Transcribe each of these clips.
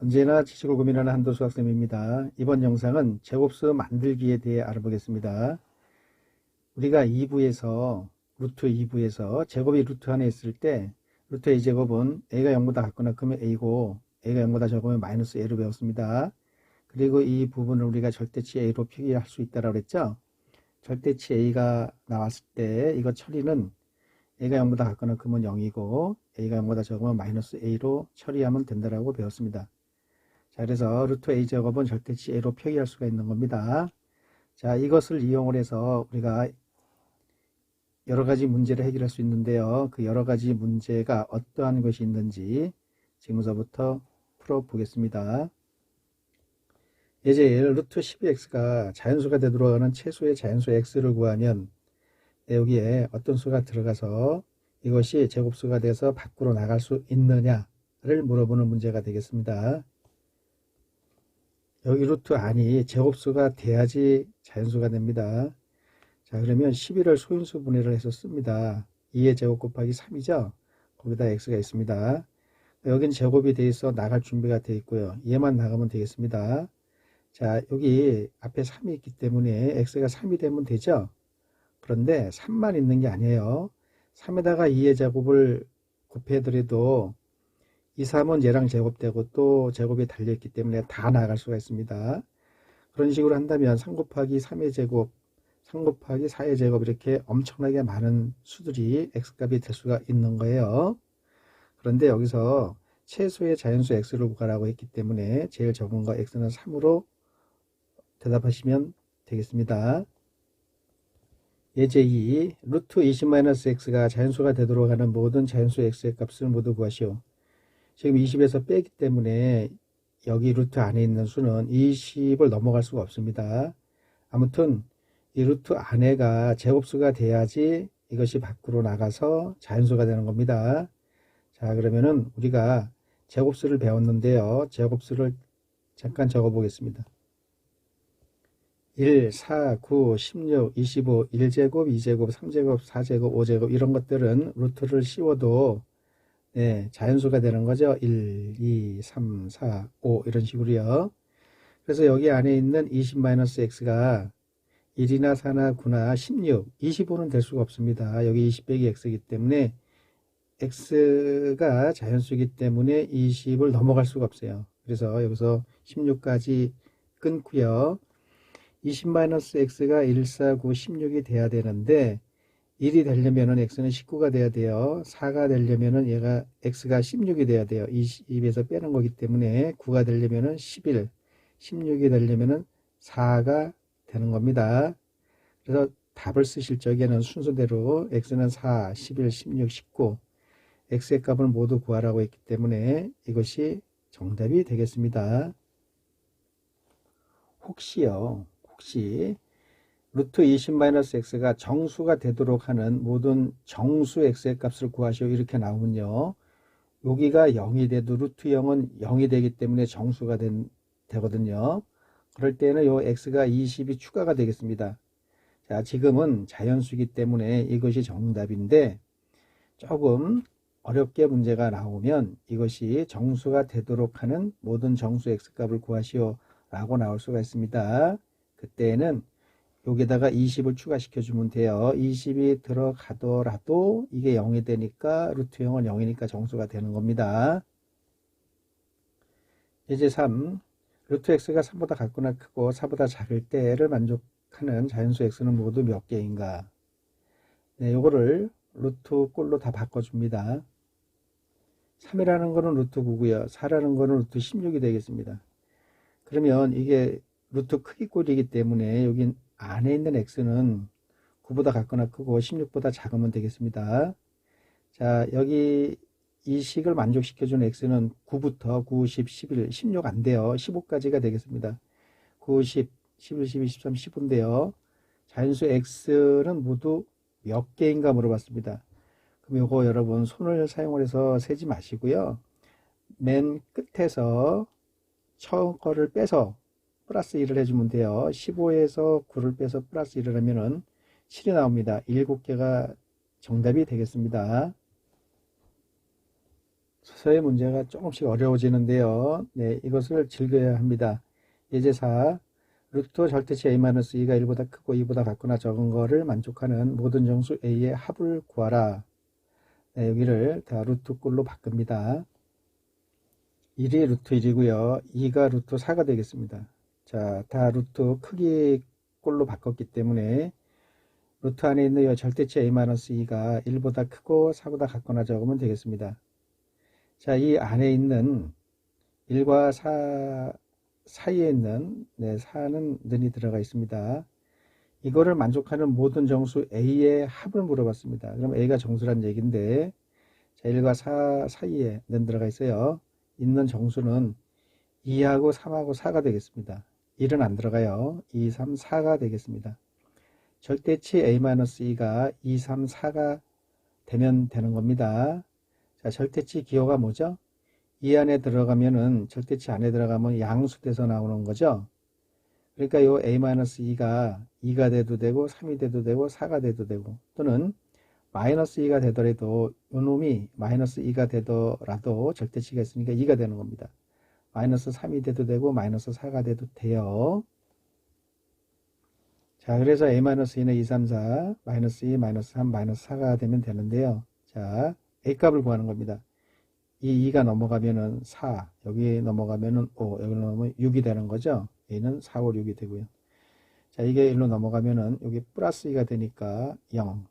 언제나 지식을 고민하는 한도수 학생입니다. 이번 영상은 제곱수 만들기에 대해 알아보겠습니다. 우리가 2부에서 루트 2부에서 제곱이 루트 안에 있을 때 루트 a제곱은 a가 0보다 같거나 크면 a고 a가 0보다 적으면 마이너스 a로 배웠습니다. 그리고 이 부분을 우리가 절대치 a로 표기할 수 있다고 했죠. 절대치 a가 나왔을 때 이거 처리는 a가 0보다 같거나 크면 0이고 a가 0보다 적으면 마이너스 a로 처리하면 된다고 배웠습니다. 자, 그래서 루트 a 제곱은 절대치 a로 표기할 수가 있는 겁니다. 자, 이것을 이용을 해서 우리가 여러 가지 문제를 해결할 수 있는데요. 그 여러 가지 문제가 어떠한 것이 있는지 지금서부터 풀어보겠습니다. 예제 1, 루트 12x가 자연수가 되도록 하는 최소의 자연수 x를 구하면 여기에 어떤 수가 들어가서 이것이 제곱수가 돼서 밖으로 나갈 수 있느냐를 물어보는 문제가 되겠습니다. 여기 루트 안이 제곱수가 돼야지 자연수가 됩니다. 자, 그러면 11을 소인수 분해를 해서 씁니다. 2의 제곱 곱하기 3이죠. 거기다 x가 있습니다. 여긴 제곱이 돼 있어 나갈 준비가 돼 있고요. 얘만 나가면 되겠습니다. 자, 여기 앞에 3이 있기 때문에 x가 3이 되면 되죠. 그런데 3만 있는 게 아니에요. 3에다가 2의 제곱을 곱해더라도 2, 3은 얘랑 제곱되고 또 제곱이 달려있기 때문에 다 나갈 수가 있습니다. 그런 식으로 한다면 3 곱하기 3의 제곱, 3 곱하기 4의 제곱 이렇게 엄청나게 많은 수들이 x값이 될 수가 있는 거예요. 그런데 여기서 최소의 자연수 x를 구하라고 했기 때문에 제일 적은 거 x는 3으로 대답하시면 되겠습니다. 예제 2, 루트 20-x가 자연수가 되도록 하는 모든 자연수 x의 값을 모두 구하시오. 지금 20에서 빼기 때문에 여기 루트 안에 있는 수는 20을 넘어갈 수가 없습니다. 아무튼 이 루트 안에가 제곱수가 돼야지 이것이 밖으로 나가서 자연수가 되는 겁니다. 자, 그러면은 우리가 제곱수를 배웠는데요. 제곱수를 잠깐 적어 보겠습니다. 1, 4, 9, 16, 25, 1제곱, 2제곱, 3제곱, 4제곱, 5제곱 이런 것들은 루트를 씌워도 자연수가 되는 거죠. 1, 2, 3, 4, 5 이런 식으로요. 그래서 여기 안에 있는 20-x가 1이나 4나 9나 16, 25는 될 수가 없습니다. 여기 20 빼기 x이기 때문에 x가 자연수이기 때문에 20을 넘어갈 수가 없어요. 그래서 여기서 16까지 끊고요. 20-x가 1, 4, 9, 16이 돼야 되는데 1이 되려면은 x는 19가 돼야 돼요. 4가 되려면은 얘가 x가 16이 돼야 돼요. 20에서 빼는 거기 때문에 9가 되려면은 11, 16이 되려면은 4가 되는 겁니다. 그래서 답을 쓰실 적에는 순서대로 x는 4, 11, 16, 19 x의 값을 모두 구하라고 했기 때문에 이것이 정답이 되겠습니다. 혹시 루트 20-x가 정수가 되도록 하는 모든 정수 x의 값을 구하시오 이렇게 나오면요. 여기가 0이 돼도 루트 0은 0이 되기 때문에 정수가 되거든요. 그럴 때는 요 x가 20이 추가가 되겠습니다. 자, 지금은 자연수이기 때문에 이것이 정답인데 조금 어렵게 문제가 나오면 이것이 정수가 되도록 하는 모든 정수 x값을 구하시오 라고 나올 수가 있습니다. 그때는 여기다가 20을 추가시켜 주면 돼요. 20이 들어가더라도 이게 0이 되니까 루트 0은 0이니까 정수가 되는 겁니다. 이제 3, 루트 x가 3보다 같거나 크고 4보다 작을 때를 만족하는 자연수 x는 모두 몇 개인가? 네, 요거를 루트 꼴로 다 바꿔줍니다. 3이라는 거는 루트 9고요. 4라는 거는 루트 16이 되겠습니다. 그러면 이게 루트 크기 꼴이기 때문에 여기 안에 있는 x는 9보다 같거나 크고 16보다 작으면 되겠습니다. 자, 여기 이 식을 만족시켜주는 x는 9부터 9, 10, 11, 16 안 돼요. 15까지가 되겠습니다. 9, 10, 11, 12, 13, 15인데요. 자연수 x는 모두 몇 개인가 물어봤습니다. 그럼 이거 여러분 손을 사용을 해서 세지 마시고요. 맨 끝에서 처음 거를 빼서 플러스 1을 해주면 돼요. 15에서 9를 빼서 플러스 1을 하면은 7이 나옵니다. 7개가 정답이 되겠습니다. 서서히 문제가 조금씩 어려워지는데요. 네, 이것을 즐겨야 합니다. 예제 4. 루트 절대치 a-2가 1보다 크고 2보다 같거나 적은 거를 만족하는 모든 정수 a의 합을 구하라. 네, 여기를 다 루트 꼴로 바꿉니다. 1이 루트 1이고요. 2가 루트 4가 되겠습니다. 자, 다 루트 크기 꼴로 바꿨기 때문에 루트 안에 있는 이 절대치 a-2가 1보다 크고 4보다 같거나 적으면 되겠습니다. 자, 이 안에 있는 1과 4 사이에 있는 4는 는이 들어가 있습니다. 이거를 만족하는 모든 정수 A의 합을 물어봤습니다. 그럼 A가 정수란 얘기인데, 자, 1과 4 사이에 는 들어가 있어요. 있는 정수는 2하고 3하고 4가 되겠습니다. 1은 안 들어가요. 2, 3, 4가 되겠습니다. 절대치 A-2가 2, 3, 4가 되면 되는 겁니다. 자, 절대치 기호가 뭐죠? 이 안에 들어가면은 절대치 안에 들어가면 양수돼서 나오는 거죠. 그러니까 요 a-2가 2가 돼도 되고 3이 돼도 되고 4가 돼도 되고 또는 마이너스 2가 되더라도 요 놈이 마이너스 2가 되더라도 절대치가 있으니까 2가 되는 겁니다. 마이너스 3이 돼도 되고 마이너스 4가 돼도 돼요. 자, 그래서 a-2는 2, 3, 4, 마이너스 2, 마이너스 3, 마이너스 4가 되면 되는데요. 자, a 값을 구하는 겁니다. 이 2가 넘어가면은 4, 여기 넘어가면은 5, 여기 넘어가면 6이 되는 거죠. A는 4, 5, 6이 되고요. 자, 이게 1로 넘어가면은 여기 플러스 2가 되니까 0,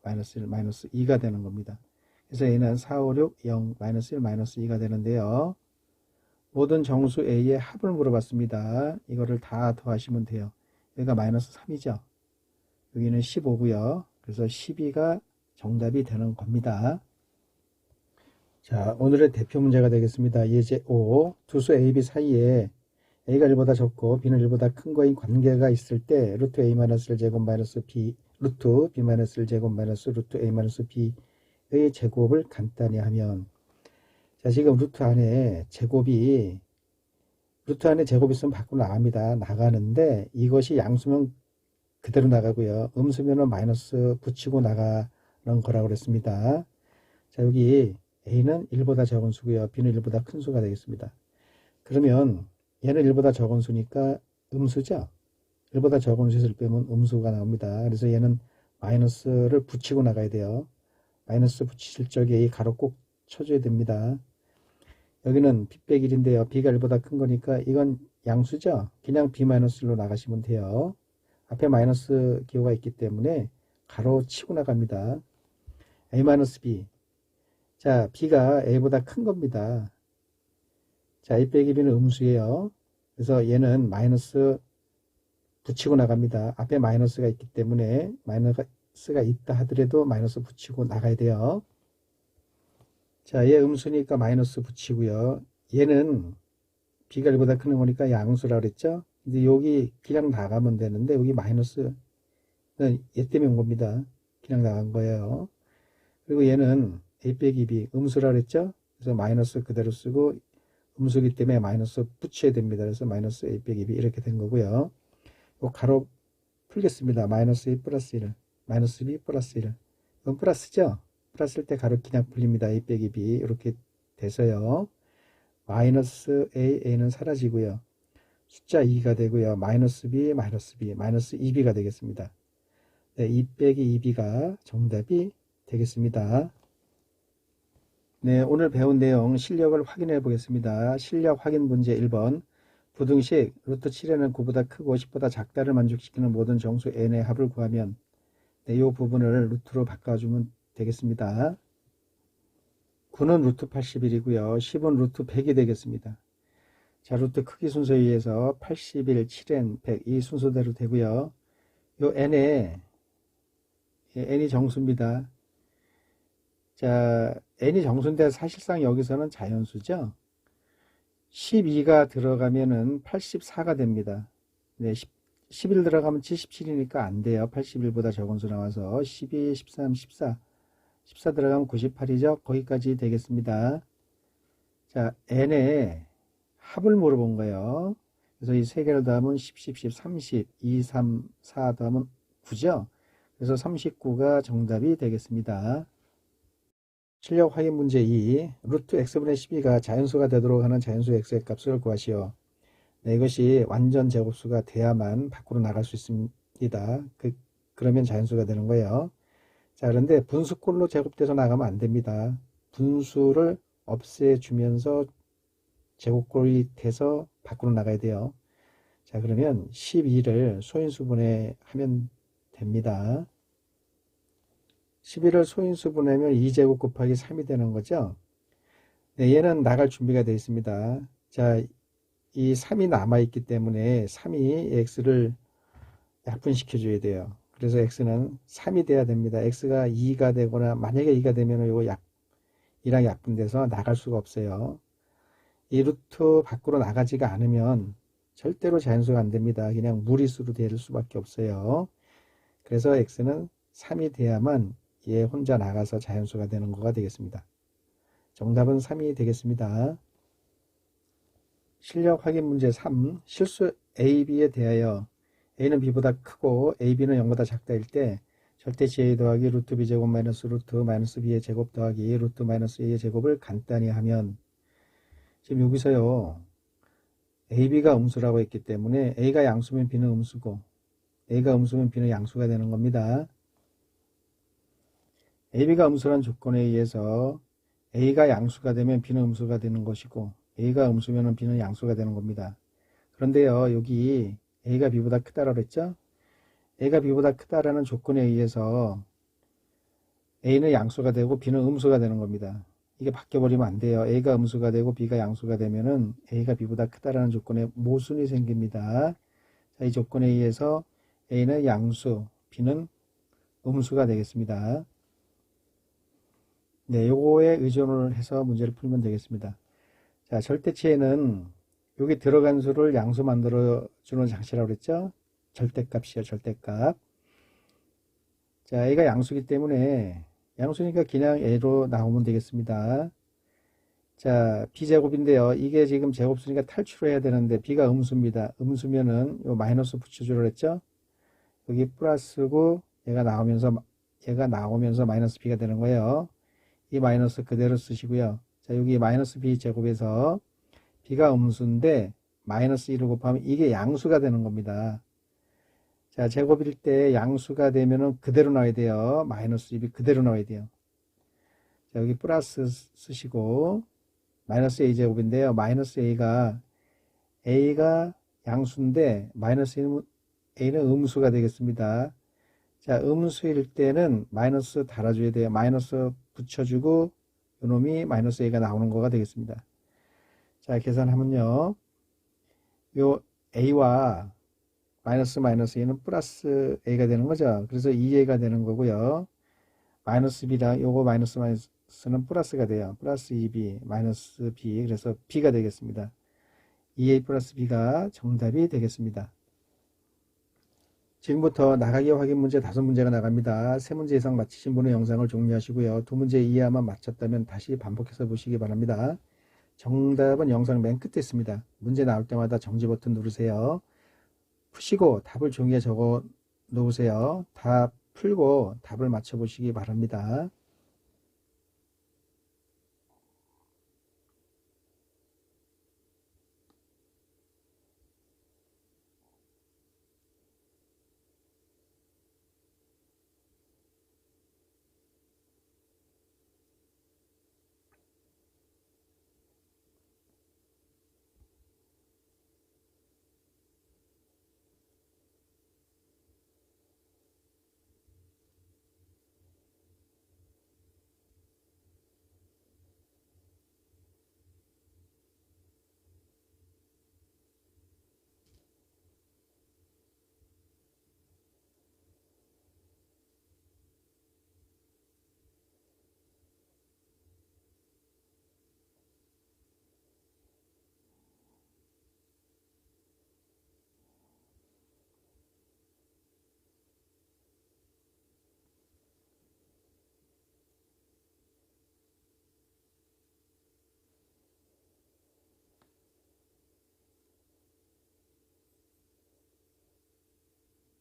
마이너스 1, 마이너스 2가 되는 겁니다. 그래서 A는 4, 5, 6, 0, 마이너스 1, 마이너스 2가 되는데요. 모든 정수 A의 합을 물어봤습니다. 이거를 다 더하시면 돼요. 여기가 마이너스 3이죠. 여기는 15고요. 그래서 12가 정답이 되는 겁니다. 자, 오늘의 대표 문제가 되겠습니다. 예제 5. 두수 A, B 사이에 A가 1보다 적고 B는 1보다 큰 거인 관계가 있을 때 루트 A-1 제곱 마이너스 B, 루트 B-1 제곱 마이너스 루트 A-B의 제곱을 간단히 하면, 자, 지금 루트 안에 제곱이 있으면 밖으로 나갑니다. 나가는데 이것이 양수면 그대로 나가고요. 음수면은 마이너스 붙이고 나가는 거라고 그랬습니다. 자, 여기 A는 1보다 적은 수고요. B는 1보다 큰 수가 되겠습니다. 그러면 얘는 1보다 적은 수니까 음수죠. 1보다 적은 수를 빼면 음수가 나옵니다. 그래서 얘는 마이너스를 붙이고 나가야 돼요. 마이너스 붙이실 적에 이 가로 꼭 쳐줘야 됩니다. 여기는 B 빼기 1인데요. B가 1보다 큰 거니까 이건 양수죠. 그냥 B-1로 나가시면 돼요. 앞에 마이너스 기호가 있기 때문에 가로 치고 나갑니다. A-B. 자, B가 A보다 큰 겁니다. 자, A 빼기 B는 음수예요. 그래서 얘는 마이너스 붙이고 나갑니다. 앞에 마이너스가 있기 때문에 마이너스가 있다 하더라도 마이너스 붙이고 나가야 돼요. 자, 얘 음수니까 마이너스 붙이고요. 얘는 B가 1보다 큰 거니까 양수라 그랬죠? 근데 여기 그냥 나가면 되는데 여기 마이너스는 얘 때문에 온 겁니다. 그냥 나간 거예요. 그리고 얘는 A 빼기 B 음수라 그랬죠? 그래서 마이너스 그대로 쓰고 음수기 때문에 마이너스 붙여야 됩니다. 그래서 마이너스 A 빼기 B 이렇게 된 거고요. 요 가로 풀겠습니다. 마이너스 2 플러스 1, 마이너스 B 플러스 1. 이건 플러스죠? 플러스일 때 가로 그냥 풀립니다. A 빼기 B 이렇게 돼서요. 마이너스 A는 사라지고요. 숫자 2가 되고요. 마이너스 B, 마이너스 B, 마이너스 2B가 되겠습니다. 네, 2 빼기 2B가 정답이 되겠습니다. 네, 오늘 배운 내용 실력을 확인해 보겠습니다. 실력 확인 문제 1번. 부등식 루트 7에는 9보다 크고 10보다 작다를 만족시키는 모든 정수 n의 합을 구하면, 네, 이 부분을 루트로 바꿔주면 되겠습니다. 9는 루트 81이고요. 10은 루트 100이 되겠습니다. 자, 루트 크기 순서에 의해서 81, 7n, 100 이 순서대로 되고요. 요 n이 정수입니다. 자, n이 정수인데 사실상 여기서는 자연수죠. 12가 들어가면은 84가 됩니다. 네, 11 들어가면 77이니까 안 돼요. 81보다 적은 수 나와서 12, 13, 14 들어가면 98이죠. 거기까지 되겠습니다. 자, n의 합을 물어본 거예요. 그래서 이 세 개를 더하면 10, 10, 10, 30, 2, 3, 4 더하면 9죠. 그래서 39가 정답이 되겠습니다. 실력 확인 문제 2. 루트 x분의 12가 자연수가 되도록 하는 자연수 x의 값을 구하시오. 네, 이것이 완전 제곱수가 돼야만 밖으로 나갈 수 있습니다. 그러면 자연수가 되는 거예요. 자, 그런데 분수꼴로 제곱돼서 나가면 안 됩니다. 분수를 없애주면서 제곱꼴이 돼서 밖으로 나가야 돼요. 자, 그러면 12를 소인수분해 하면 됩니다. 11을 소인수분해면 2제곱 곱하기 3이 되는 거죠. 네, 얘는 나갈 준비가 되어 있습니다. 자, 이 3이 남아있기 때문에 3이 x를 약분시켜 줘야 돼요. 그래서 x는 3이 돼야 됩니다. x가 2가 되거나 만약에 2가 되면 이거 2랑 약분돼서 나갈 수가 없어요. 이 루트 밖으로 나가지가 않으면 절대로 자연수가 안 됩니다. 그냥 무리수로 될 수밖에 없어요. 그래서 x는 3이 돼야만 얘 혼자 나가서 자연수가 되는 거가 되겠습니다. 정답은 3이 되겠습니다. 실력 확인 문제 3. 실수 a, b에 대하여 a는 b보다 크고 a, b는 0보다 작다일 때 절대치 a 더하기 루트 b제곱 마이너스 루트 마이너스 b의 제곱 더하기 루트 마이너스 a의 제곱을 간단히 하면, 지금 여기서요 a, b가 음수라고 했기 때문에 a가 양수면 b는 음수고 a가 음수면 b는 양수가 되는 겁니다. a, b가 음수란 조건에 의해서 a가 양수가 되면 b는 음수가 되는 것이고 a가 음수면 b는 양수가 되는 겁니다. 그런데요, 여기 a가 b보다 크다라고 했죠? a가 b보다 크다라는 조건에 의해서 a는 양수가 되고 b는 음수가 되는 겁니다. 이게 바뀌어버리면 안 돼요. a가 음수가 되고 b가 양수가 되면은 a가 b보다 크다라는 조건에 모순이 생깁니다. 자, 이 조건에 의해서 a는 양수, b는 음수가 되겠습니다. 네, 요거에 의존을 해서 문제를 풀면 되겠습니다. 자, 절대치에는 여기 들어간 수를 양수 만들어 주는 장치라고 그랬죠? 절대값이요, 절대값. 자, a가 양수기 때문에 양수니까 그냥 a로 나오면 되겠습니다. 자, b제곱인데요. 이게 지금 제곱수니까 탈출을 해야 되는데 b가 음수입니다. 음수면은 요 마이너스 붙여주라 그랬죠? 여기 플러스고 얘가 나오면서 마이너스 b가 되는 거예요. 이 마이너스 그대로 쓰시고요. 자, 여기 마이너스 b 제곱에서 b가 음수인데 마이너스 1을 곱하면 이게 양수가 되는 겁니다. 자, 제곱일 때 양수가 되면은 그대로 나와야 돼요. 마이너스 1이 그대로 나와야 돼요. 자, 여기 플러스 쓰시고 마이너스 a 제곱인데요. 마이너스 a가 양수인데 마이너스 a는 음수가 되겠습니다. 자, 음수일 때는 마이너스 달아줘야 돼요. 마이너스 붙여주고 요놈이 마이너스 a가 나오는 거가 되겠습니다. 자, 계산하면요. 요 a와 마이너스 a는 플러스 a가 되는 거죠. 그래서 2a가 되는 거고요. 마이너스 b랑 요거 마이너스는 플러스가 돼요. 플러스 2b 마이너스 b, 그래서 b가 되겠습니다. 2a 플러스 b가 정답이 되겠습니다. 지금부터 나가기 확인 문제 5문제가 나갑니다. 3문제 이상 맞히신 분은 영상을 종료하시고요. 2문제 이하만 맞췄다면 다시 반복해서 보시기 바랍니다. 정답은 영상 맨 끝에 있습니다. 문제 나올 때마다 정지 버튼 누르세요. 푸시고 답을 종이에 적어 놓으세요. 다 풀고 답을 맞춰 보시기 바랍니다.